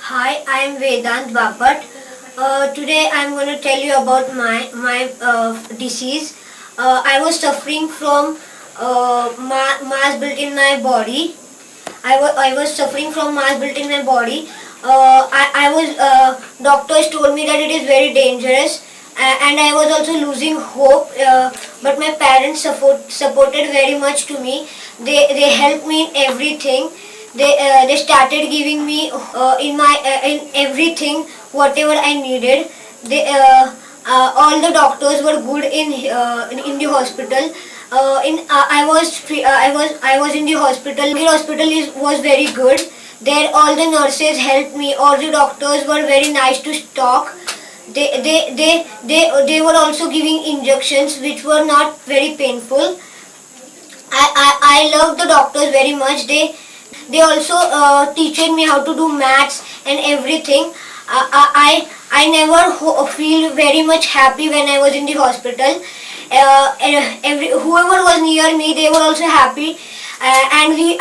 Hi, I am Vedant Bapat. Today I am going to tell you about my disease. I was suffering from mass built in my body. I was suffering from mass built in my body. I was doctors told me that it is very dangerous, and I was also losing hope. But my parents supported very much to me. They helped me in everything. They started giving me in everything whatever I needed. All the doctors were good in the hospital. I was in the hospital. The hospital was very good. There all the nurses helped me. All the doctors were very nice to talk. They were also giving injections which were not very painful. I love the doctors very much. They also teaching me how to do maths and everything. I never feel very much happy when I was in the hospital. Whoever was near me, they were also happy. And we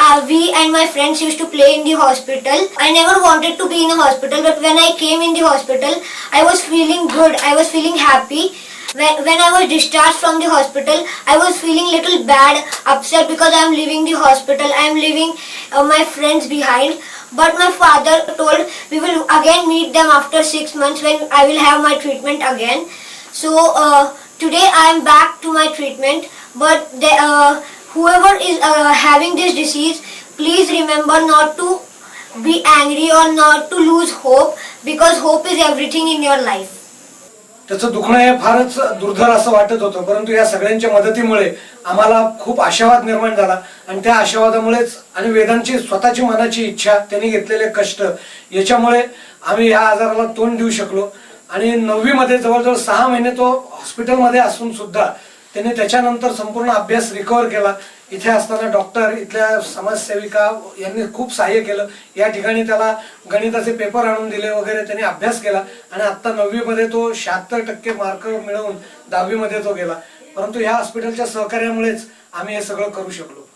and my friends used to play in the hospital. I never wanted to be in a hospital, but when I came in the hospital, I was feeling good. I was feeling happy. When I was discharged from the hospital, I was feeling little bad, upset because I am leaving the hospital. I am leaving my friends behind. But my father told we will again meet them after 6 months when I will have my treatment again. So today I am back to my treatment. But whoever is having this disease, please remember not to be angry or not to lose hope, because hope is everything in your life. त्याचं दुखणं हे फारच दुर्धर असं वाटत होतं, परंतु या सगळ्यांच्या मदतीमुळे आम्हाला खूप आशावाद निर्माण झाला. आणि त्या आशावादामुळेच आणि वेदांची स्वतःची मनाची इच्छा, त्यांनी घेतलेले कष्ट, याच्यामुळे आम्ही या आजाराला तोंड देऊ शकलो. आणि 9वी मध्ये जवळजवळ 6 महिने तो हॉस्पिटलमध्ये असून सुद्धा त्यांनी त्याच्यानंतर संपूर्ण अभ्यास रिकव्हर केला. इथे असताना डॉक्टर, इथल्या समाजसेविका यांनी खूप सहाय्य केलं. या ठिकाणी त्याला गणिताचे पेपर आणून दिले वगैरे, त्यांनी अभ्यास केला आणि आता 9वी मध्ये तो 76% मार्क मिळवून 10वी मध्ये तो गेला. परंतु ह्या हॉस्पिटलच्या सहकार्यामुळेच आम्ही हे सगळं करू शकलो.